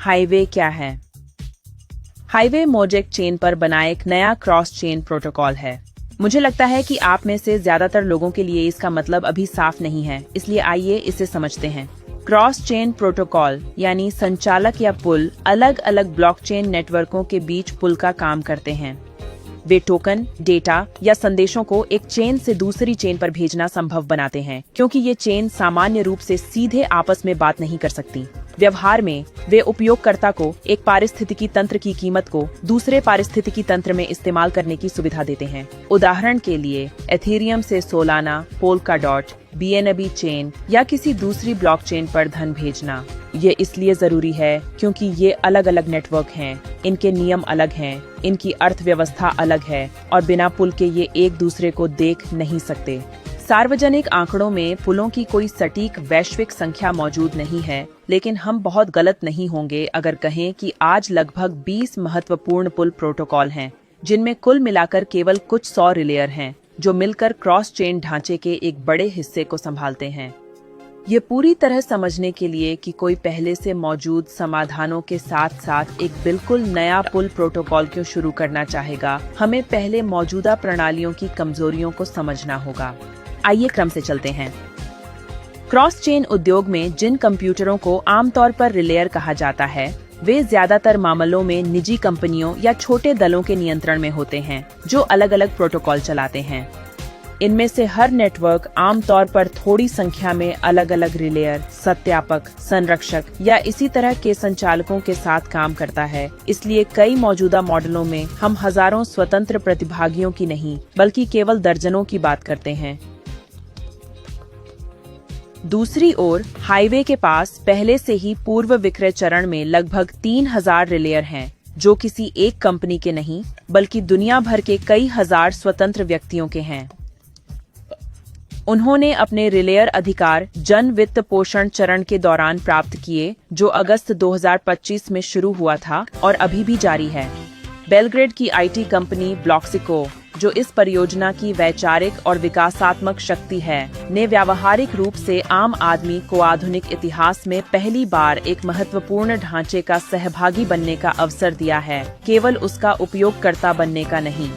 Highway क्या है? Highway mosaic chain पर बना एक नया क्रॉस चेन प्रोटोकॉल है। मुझे लगता है कि आप में से ज्यादातर लोगों के लिए इसका मतलब अभी साफ नहीं है, इसलिए आइए इसे समझते हैं। क्रॉस चेन प्रोटोकॉल यानी संचालक या पुल अलग अलग ब्लॉकचेन नेटवर्कों के बीच पुल का काम करते हैं। वे टोकन, डेटा या संदेशों को एक चेन से दूसरी चेन पर भेजना संभव बनाते हैं, क्योंकि ये चेन सामान्य रूप से सीधे आपस में बात नहीं कर सकती। व्यवहार में वे उपयोगकर्ता को एक पारिस्थितिकी तंत्र की कीमत को दूसरे पारिस्थितिकी तंत्र में इस्तेमाल करने की सुविधा देते हैं। उदाहरण के लिए एथेरियम से सोलाना, पोल्काडॉट, बीएनबी चेन या किसी दूसरी ब्लॉकचेन पर धन भेजना। ये इसलिए जरूरी है क्योंकि ये अलग अलग नेटवर्क हैं, इनके नियम अलग हैं, इनकी अर्थव्यवस्था अलग है और बिना पुल के ये एक दूसरे को देख नहीं सकते। सार्वजनिक आंकड़ों में पुलों की कोई सटीक वैश्विक संख्या मौजूद नहीं है, लेकिन हम बहुत गलत नहीं होंगे अगर कहें कि आज लगभग 20 महत्वपूर्ण पुल प्रोटोकॉल हैं, जिनमें कुल मिलाकर केवल कुछ 100 रिलेयर हैं, जो मिलकर क्रॉस चेन ढांचे के एक बड़े हिस्से को संभालते हैं। ये पूरी तरह समझने के लिए कि कोई पहले से मौजूद समाधानों के साथ साथ एक बिल्कुल नया पुल प्रोटोकॉल क्यों शुरू करना चाहेगा, हमें पहले मौजूदा प्रणालियों की कमजोरियों को समझना होगा। आइए क्रम से चलते हैं। क्रॉस चेन उद्योग में जिन कंप्यूटरों को आमतौर पर रिलेयर कहा जाता है, वे ज्यादातर मामलों में निजी कंपनियों या छोटे दलों के नियंत्रण में होते हैं, जो अलग अलग प्रोटोकॉल चलाते हैं। इनमें से हर नेटवर्क आमतौर पर थोड़ी संख्या में अलग अलग रिलेयर, सत्यापक, संरक्षक या इसी तरह के संचालकों के साथ काम करता है। इसलिए कई मौजूदा मॉडलों में हम हजारों स्वतंत्र प्रतिभागियों की नहीं, बल्कि केवल दर्जनों की बात करते हैं। दूसरी ओर हाईवे के पास पहले से ही पूर्व विक्रय चरण में लगभग 3000 रिलेयर हैं, जो किसी एक कंपनी के नहीं, बल्कि दुनिया भर के कई हजार स्वतंत्र व्यक्तियों के हैं। उन्होंने अपने रिलेयर अधिकार जन वित्त पोषण चरण के दौरान प्राप्त किए, जो अगस्त 2025 में शुरू हुआ था और अभी भी जारी है। बेलग्रेड की आईटी कंपनी ब्लॉक्सिको, जो इस परियोजना की वैचारिक और विकासात्मक शक्ति है, ने व्यावहारिक रूप से आम आदमी को आधुनिक इतिहास में पहली बार एक महत्वपूर्ण ढांचे का सहभागी बनने का अवसर दिया है, केवल उसका उपयोगकर्ता बनने का नहीं।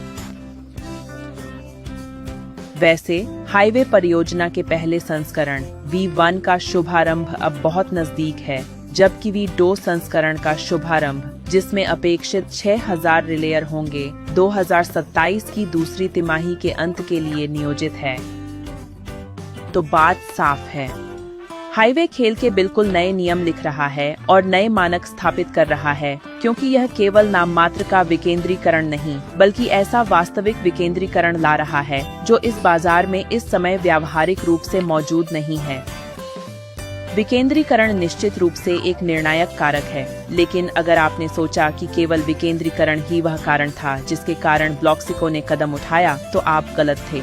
वैसे हाईवे परियोजना के पहले संस्करण V1 का शुभारंभ अब बहुत नजदीक है, जबकि V2 संस्करण का शुभारंभ, जिसमें अपेक्षित 6000 रिलेयर होंगे, 2027 की दूसरी तिमाही के अंत के लिए नियोजित है। तो बात साफ है, हाईवे खेल के बिल्कुल नए नियम लिख रहा है और नए मानक स्थापित कर रहा है, क्योंकि यह केवल नाम मात्र का विकेंद्रीकरण नहीं, बल्कि ऐसा वास्तविक विकेंद्रीकरण ला रहा है जो इस बाजार में इस समय व्यावहारिक रूप से मौजूद नहीं है। विकेंद्रीकरण निश्चित रूप से एक निर्णायक कारक है, लेकिन अगर आपने सोचा कि केवल विकेंद्रीकरण ही वह कारण था जिसके कारण ब्लॉक्सिको ने कदम उठाया, तो आप गलत थे।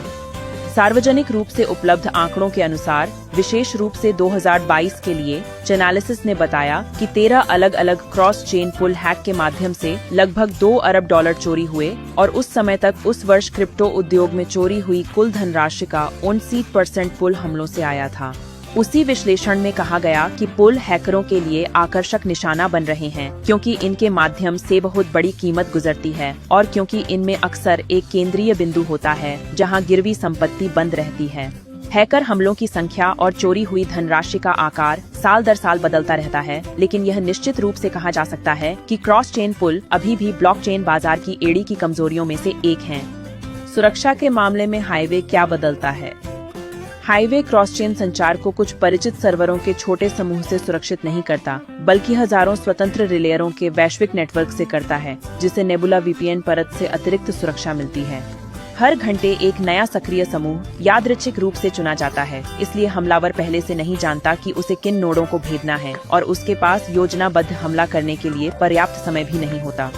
सार्वजनिक रूप से उपलब्ध आंकड़ों के अनुसार, विशेष रूप से 2022 के लिए, चैनालिसिस ने बताया कि 13 अलग अलग क्रॉस चेन पुल हैक के माध्यम से लगभग $2 अरब चोरी हुए और उस समय तक उस वर्ष क्रिप्टो उद्योग में चोरी हुई कुल धनराशि का 59% पुल हमलों से आया था। उसी विश्लेषण में कहा गया कि पुल हैकरों के लिए आकर्षक निशाना बन रहे हैं, क्योंकि इनके माध्यम से बहुत बड़ी कीमत गुजरती है और क्योंकि इनमें अक्सर एक केंद्रीय बिंदु होता है जहां गिरवी संपत्ति बंद रहती है। हैकर हमलों की संख्या और चोरी हुई धनराशि का आकार साल दर साल बदलता रहता है, लेकिन यह निश्चित रूप से कहा जा सकता है कि क्रॉस चेन पुल अभी भी ब्लॉकचेन बाजार की एड़ी की कमजोरियों में से एक है। सुरक्षा के मामले में हाईवे क्या बदलता है? हाईवे क्रॉस चेन संचार को कुछ परिचित सर्वरों के छोटे समूह से सुरक्षित नहीं करता, बल्कि हजारों स्वतंत्र रिलेयरों के वैश्विक नेटवर्क से करता है, जिसे नेबुला वीपीएन परत से अतिरिक्त सुरक्षा मिलती है। हर घंटे एक नया सक्रिय समूह यादृच्छिक रूप से चुना जाता है, इसलिए हमलावर पहले से नहीं जानता कि उसे किन नोडों को भेजना है और उसके पास योजनाबद्ध हमला करने के लिए पर्याप्त समय भी नहीं होता।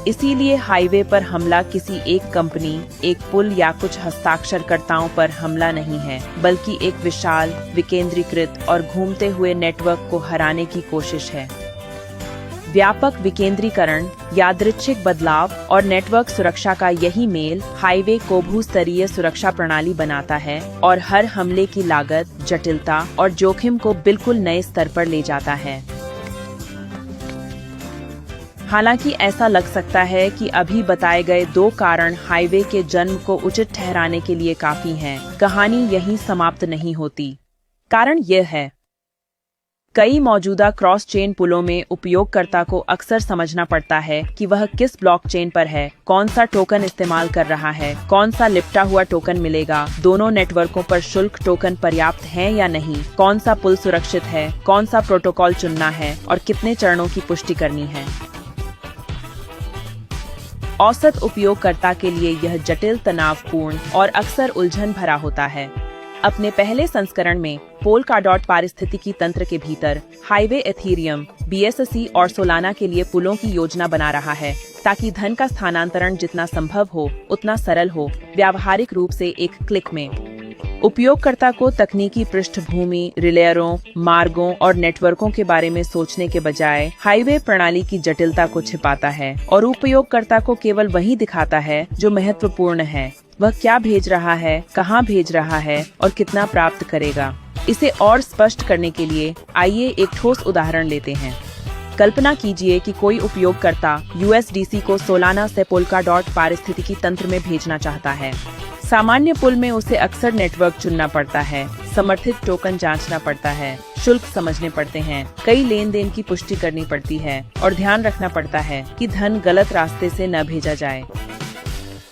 इसीलिए हाईवे पर हमला किसी एक कंपनी, एक पुल या कुछ हस्ताक्षरकर्ताओं पर हमला नहीं है, बल्कि एक विशाल, विकेंद्रीकृत और घूमते हुए नेटवर्क को हराने की कोशिश है। व्यापक विकेंद्रीकरण, यादृच्छिक बदलाव और नेटवर्क सुरक्षा का यही मेल हाईवे को भूस्तरीय सुरक्षा प्रणाली बनाता है और हर हमले की लागत, जटिलता और जोखिम को बिल्कुल नए स्तर पर ले जाता है। हालांकि ऐसा लग सकता है कि अभी बताए गए 2 कारण हाईवे के जन्म को उचित ठहराने के लिए काफी हैं। कहानी यहीं समाप्त नहीं होती। कारण यह है, कई मौजूदा क्रॉस चेन पुलों में उपयोगकर्ता को अक्सर समझना पड़ता है कि वह किस ब्लॉकचेन पर है, कौन सा टोकन इस्तेमाल कर रहा है, कौन सा लिपटा हुआ टोकन मिलेगा, दोनों नेटवर्कों पर शुल्क टोकन पर्याप्त हैं या नहीं, कौन सा पुल सुरक्षित है, कौन सा प्रोटोकॉल चुनना है और कितने चरणों की पुष्टि करनी है। औसत उपयोगकर्ता के लिए यह जटिल, तनावपूर्ण और अक्सर उलझन भरा होता है। अपने पहले संस्करण में पोलकाडॉट पारिस्थितिकी तंत्र के भीतर हाईवे एथेरियम, BSC और सोलाना के लिए पुलों की योजना बना रहा है ताकि धन का स्थानांतरण जितना संभव हो उतना सरल हो, व्यावहारिक रूप से एक क्लिक में। उपयोगकर्ता को तकनीकी पृष्ठभूमि, रिलेयरों, मार्गों और नेटवर्कों के बारे में सोचने के बजाय हाईवे प्रणाली की जटिलता को छिपाता है और उपयोगकर्ता को केवल वही दिखाता है जो महत्वपूर्ण है। वह क्या भेज रहा है, कहां भेज रहा है और कितना प्राप्त करेगा। इसे और स्पष्ट करने के लिए आइए एक ठोस उदाहरण लेते हैं। कल्पना कीजिए कि कोई उपयोगकर्ता USDC को सोलाना से पोलकाडॉट पारिस्थितिकी तंत्र में भेजना चाहता है। सामान्य पुल में उसे अक्सर नेटवर्क चुनना पड़ता है, समर्थित टोकन जांचना पड़ता है, शुल्क समझने पड़ते हैं, कई लेन देन की पुष्टि करनी पड़ती है और ध्यान रखना पड़ता है कि धन गलत रास्ते से न भेजा जाए।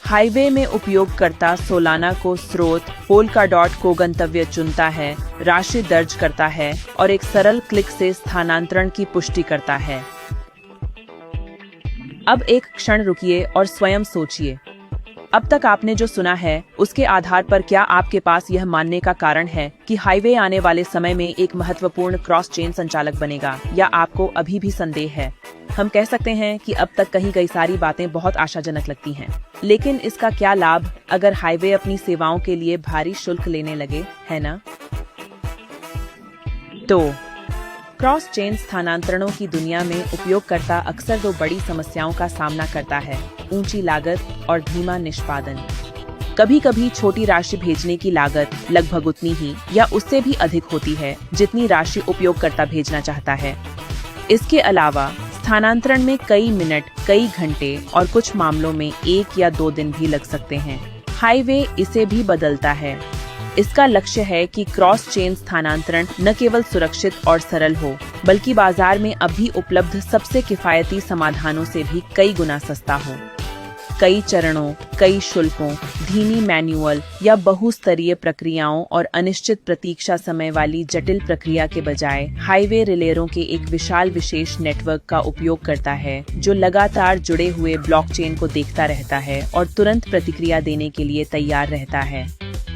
हाईवे में उपयोगकर्ता सोलाना को स्रोत, पोलकाडॉट को गंतव्य चुनता है, राशि दर्ज करता है और एक सरल क्लिक से स्थानांतरण की पुष्टि करता है। अब एक क्षण रुकिए और स्वयं सोचिए, अब तक आपने जो सुना है उसके आधार पर क्या आपके पास यह मानने का कारण है कि हाईवे आने वाले समय में एक महत्वपूर्ण क्रॉस चेन संचालक बनेगा, या आपको अभी भी संदेह है? हम कह सकते हैं कि अब तक कही गई सारी बातें बहुत आशाजनक लगती हैं, लेकिन इसका क्या लाभ अगर हाईवे अपनी सेवाओं के लिए भारी शुल्क लेने लगे, है ना? तो क्रॉस चेन स्थानांतरणों की दुनिया में उपयोगकर्ता अक्सर 2 बड़ी समस्याओं का सामना करता है: ऊंची लागत और धीमा निष्पादन। कभी कभी छोटी राशि भेजने की लागत लगभग उतनी ही या उससे भी अधिक होती है जितनी राशि उपयोगकर्ता भेजना चाहता है। इसके अलावा स्थानांतरण में कई मिनट, कई घंटे और कुछ मामलों में 1 या 2 दिन भी लग सकते हैं। हाईवे इसे भी बदलता है। इसका लक्ष्य है कि क्रॉस चेन स्थानांतरण न केवल सुरक्षित और सरल हो, बल्कि बाजार में अभी उपलब्ध सबसे किफायती समाधानों से भी कई गुना सस्ता हो। कई चरणों, कई शुल्कों, धीमी मैनुअल या बहुस्तरीय प्रक्रियाओं और अनिश्चित प्रतीक्षा समय वाली जटिल प्रक्रिया के बजाय हाईवे रिलेयरों के एक विशाल विशेष नेटवर्क का उपयोग करता है जो लगातार जुड़े हुए ब्लॉकचेन को देखता रहता है और तुरंत प्रतिक्रिया देने के लिए तैयार रहता है।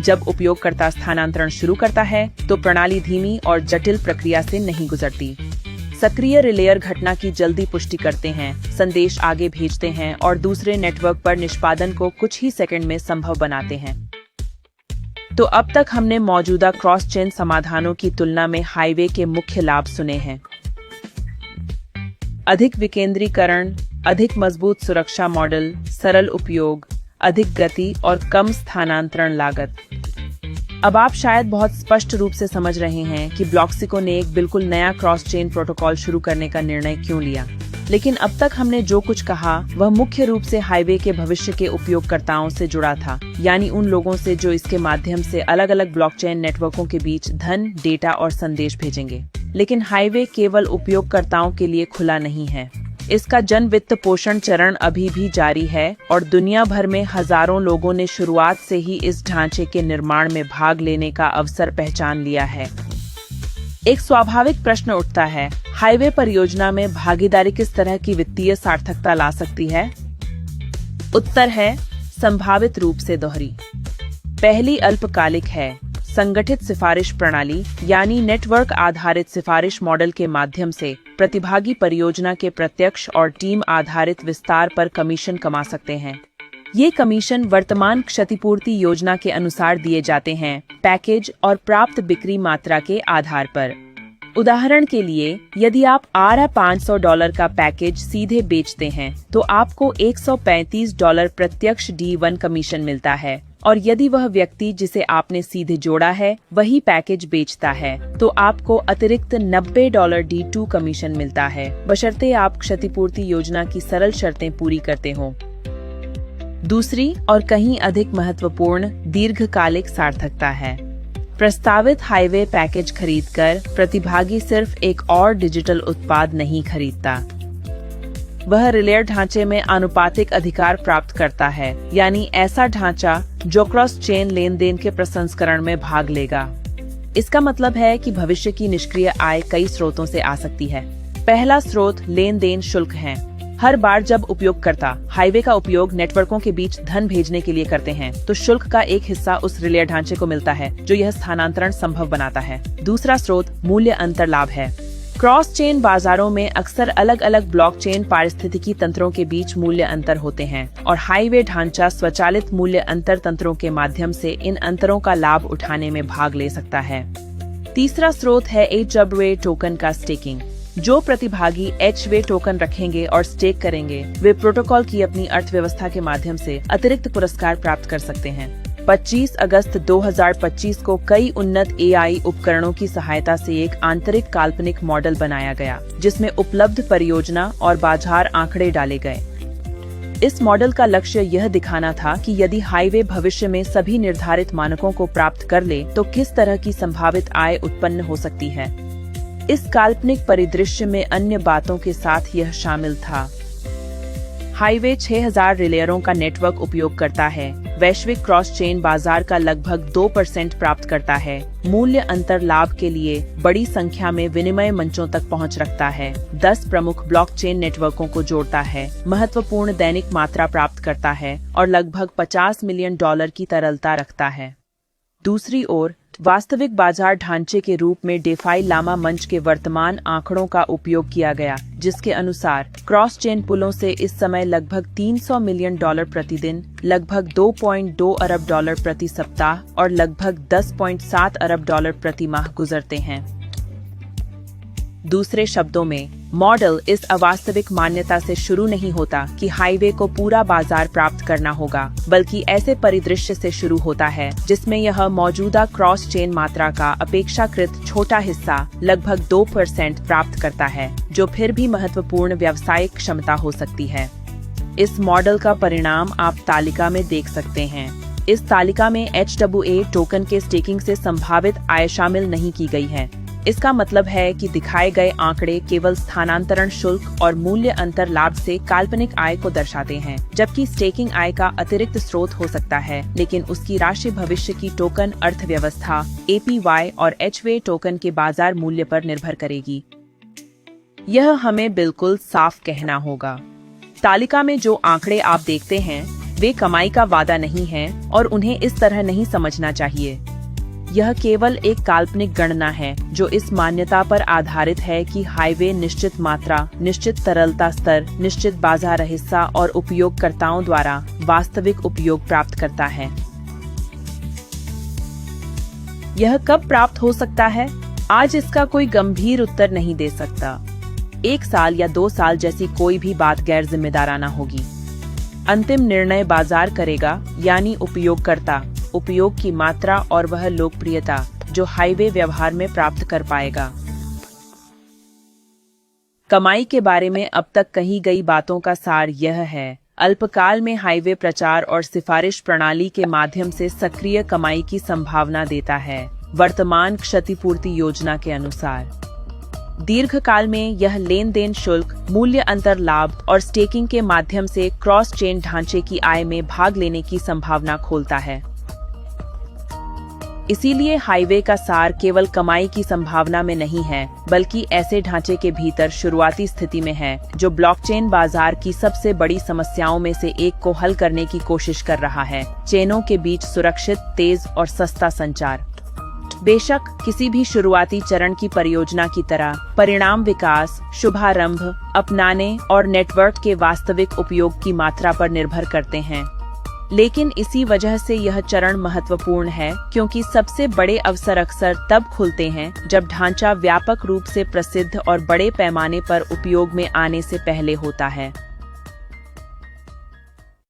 जब उपयोगकर्ता स्थानांतरण शुरू करता है तो प्रणाली धीमी और जटिल प्रक्रिया से नहीं गुजरती। सक्रिय रिलेयर घटना की जल्दी पुष्टि करते हैं, संदेश आगे भेजते हैं और दूसरे नेटवर्क पर निष्पादन को कुछ ही सेकंड में संभव बनाते हैं। तो अब तक हमने मौजूदा क्रॉस चेन समाधानों की तुलना में हाईवे के मुख्य लाभ सुने हैं। अधिक विकेंद्रीकरण, अधिक मजबूत सुरक्षा मॉडल, सरल उपयोग, अधिक गति और कम स्थानांतरण लागत। अब आप शायद बहुत स्पष्ट रूप से समझ रहे हैं कि ब्लॉक्सिको ने एक बिल्कुल नया क्रॉस चेन प्रोटोकॉल शुरू करने का निर्णय क्यों लिया। लेकिन अब तक हमने जो कुछ कहा वह मुख्य रूप से हाईवे के भविष्य के उपयोगकर्ताओं से जुड़ा था, यानी उन लोगों से जो इसके माध्यम से अलग अलग ब्लॉकचेन नेटवर्कों के बीच धन, डेटा और संदेश भेजेंगे। लेकिन हाईवे केवल उपयोगकर्ताओं के लिए खुला नहीं है। इसका जन वित्त पोषण चरण अभी भी जारी है और दुनिया भर में हजारों लोगों ने शुरुआत से ही इस ढांचे के निर्माण में भाग लेने का अवसर पहचान लिया है। एक स्वाभाविक प्रश्न उठता है, हाईवे परियोजना में भागीदारी किस तरह की वित्तीय सार्थकता ला सकती है? उत्तर है संभावित रूप से दोहरी। पहली अल्पकालिक है संगठित सिफारिश प्रणाली, यानी नेटवर्क आधारित सिफारिश मॉडल के माध्यम से प्रतिभागी परियोजना के प्रत्यक्ष और टीम आधारित विस्तार पर कमीशन कमा सकते हैं। ये कमीशन वर्तमान क्षतिपूर्ति योजना के अनुसार दिए जाते हैं, पैकेज और प्राप्त बिक्री मात्रा के आधार पर। उदाहरण के लिए, यदि आप $500 का पैकेज सीधे बेचते हैं तो आपको $135 प्रत्यक्ष D1 कमीशन मिलता है और यदि वह व्यक्ति जिसे आपने सीधे जोड़ा है वही पैकेज बेचता है तो आपको अतिरिक्त $90 D2 कमीशन मिलता है, बशर्ते आप क्षतिपूर्ति योजना की सरल शर्तें पूरी करते हों। दूसरी और कहीं अधिक महत्वपूर्ण दीर्घकालिक सार्थकता है। प्रस्तावित हाईवे पैकेज खरीदकर प्रतिभागी सिर्फ एक और डिजिटल उत्पाद नहीं खरीदता, वह रिले ढांचे में आनुपातिक अधिकार प्राप्त करता है, यानी ऐसा ढांचा जो क्रॉस चेन लेन देन के प्रसंस्करण में भाग लेगा। इसका मतलब है कि भविष्य की निष्क्रिय आय कई स्रोतों से आ सकती है। पहला स्रोत लेन देन शुल्क है। हर बार जब उपयोगकर्ता हाईवे का उपयोग नेटवर्कों के बीच धन भेजने के लिए करते हैं तो शुल्क का एक हिस्सा उस रिले ढांचे को मिलता है जो यह स्थानांतरण संभव बनाता है। दूसरा स्रोत मूल्य अंतर लाभ है। क्रॉस चेन बाजारों में अक्सर अलग अलग ब्लॉकचेन पारिस्थितिकी तंत्रों के बीच मूल्य अंतर होते हैं और हाईवे ढांचा स्वचालित मूल्य अंतर तंत्रों के माध्यम से इन अंतरों का लाभ उठाने में भाग ले सकता है। तीसरा स्रोत है HWA टोकन का स्टेकिंग। जो प्रतिभागी HWA टोकन रखेंगे और स्टेक करेंगे वे प्रोटोकॉल की अपनी अर्थव्यवस्था के माध्यम से अतिरिक्त पुरस्कार प्राप्त कर सकते हैं। 25 अगस्त 2025 को कई उन्नत AI उपकरणों की सहायता से एक आंतरिक काल्पनिक मॉडल बनाया गया जिसमें उपलब्ध परियोजना और बाजार आंकड़े डाले गए। इस मॉडल का लक्ष्य यह दिखाना था कि यदि हाईवे भविष्य में सभी निर्धारित मानकों को प्राप्त कर ले तो किस तरह की संभावित आय उत्पन्न हो सकती है। इस काल्पनिक परिदृश्य में अन्य बातों के साथ यह शामिल था। हाईवे 6000 रिलेयरों का नेटवर्क उपयोग करता है, वैश्विक क्रॉस चेन बाजार का लगभग 2% प्राप्त करता है, मूल्य अंतर लाभ के लिए बड़ी संख्या में विनिमय मंचों तक पहुंच रखता है, 10 प्रमुख ब्लॉकचेन नेटवर्कों को जोड़ता है, महत्वपूर्ण दैनिक मात्रा प्राप्त करता है और लगभग $50 मिलियन की तरलता रखता है। दूसरी ओर वास्तविक बाजार ढांचे के रूप में डेफाई लामा मंच के वर्तमान आंकड़ों का उपयोग किया गया, जिसके अनुसार क्रॉस चेन पुलों से इस समय लगभग $300 मिलियन प्रतिदिन, लगभग $2.2 अरब प्रति सप्ताह और लगभग $10.7 अरब प्रति माह गुजरते हैं। दूसरे शब्दों में, मॉडल इस अवास्तविक मान्यता से शुरू नहीं होता कि हाईवे को पूरा बाजार प्राप्त करना होगा, बल्कि ऐसे परिदृश्य से शुरू होता है जिसमें यह मौजूदा क्रॉस चेन मात्रा का अपेक्षाकृत छोटा हिस्सा लगभग 2% प्राप्त करता है, जो फिर भी महत्वपूर्ण व्यावसायिक क्षमता हो सकती है। इस मॉडल का परिणाम आप तालिका में देख सकते हैं। इस तालिका में HWA टोकन के स्टेकिंग से संभावित आय शामिल नहीं की गई है। इसका मतलब है कि दिखाए गए आंकड़े केवल स्थानांतरण शुल्क और मूल्य अंतर लाभ से काल्पनिक आय को दर्शाते हैं, जबकि स्टेकिंग आय का अतिरिक्त स्रोत हो सकता है, लेकिन उसकी राशि भविष्य की टोकन अर्थव्यवस्था APY और HWA टोकन के बाजार मूल्य पर निर्भर करेगी। यह हमें बिल्कुल साफ कहना होगा। तालिका में जो आंकड़े आप देखते हैं वे कमाई का वादा नहीं हैं और उन्हें इस तरह नहीं समझना चाहिए। यह केवल एक काल्पनिक गणना है जो इस मान्यता पर आधारित है कि हाईवे निश्चित मात्रा, निश्चित तरलता स्तर, निश्चित बाजार हिस्सा और उपयोगकर्ताओं द्वारा वास्तविक उपयोग प्राप्त करता है। यह कब प्राप्त हो सकता है? आज इसका कोई गंभीर उत्तर नहीं दे सकता। 1 साल या 2 साल जैसी कोई भी बात गैर जिम्मेदाराना होगी। अंतिम निर्णय बाजार करेगा, यानी उपयोगकर्ता, उपयोग की मात्रा और वह लोकप्रियता जो हाईवे व्यवहार में प्राप्त कर पाएगा। कमाई के बारे में अब तक कही गई बातों का सार यह है: अल्पकाल में हाईवे प्रचार और सिफारिश प्रणाली के माध्यम से सक्रिय कमाई की संभावना देता है, वर्तमान क्षतिपूर्ति योजना के अनुसार। दीर्घकाल में यह लेन देन शुल्क, मूल्य अंतर लाभ और स्टेकिंग के माध्यम से क्रॉस चेन ढांचे की आय में भाग लेने की संभावना खोलता है। इसीलिए हाईवे का सार केवल कमाई की संभावना में नहीं है, बल्कि ऐसे ढांचे के भीतर शुरुआती स्थिति में है जो ब्लॉकचेन बाजार की सबसे बड़ी समस्याओं में से एक को हल करने की कोशिश कर रहा है: चेनों के बीच सुरक्षित, तेज और सस्ता संचार। बेशक किसी भी शुरुआती चरण की परियोजना की तरह परिणाम विकास, शुभारंभ, अपनाने और नेटवर्क के वास्तविक उपयोग की मात्रा पर निर्भर करते हैं। लेकिन इसी वजह से यह चरण महत्वपूर्ण है, क्योंकि सबसे बड़े अवसर अक्सर तब खुलते हैं जब ढांचा व्यापक रूप से प्रसिद्ध और बड़े पैमाने पर उपयोग में आने से पहले होता है।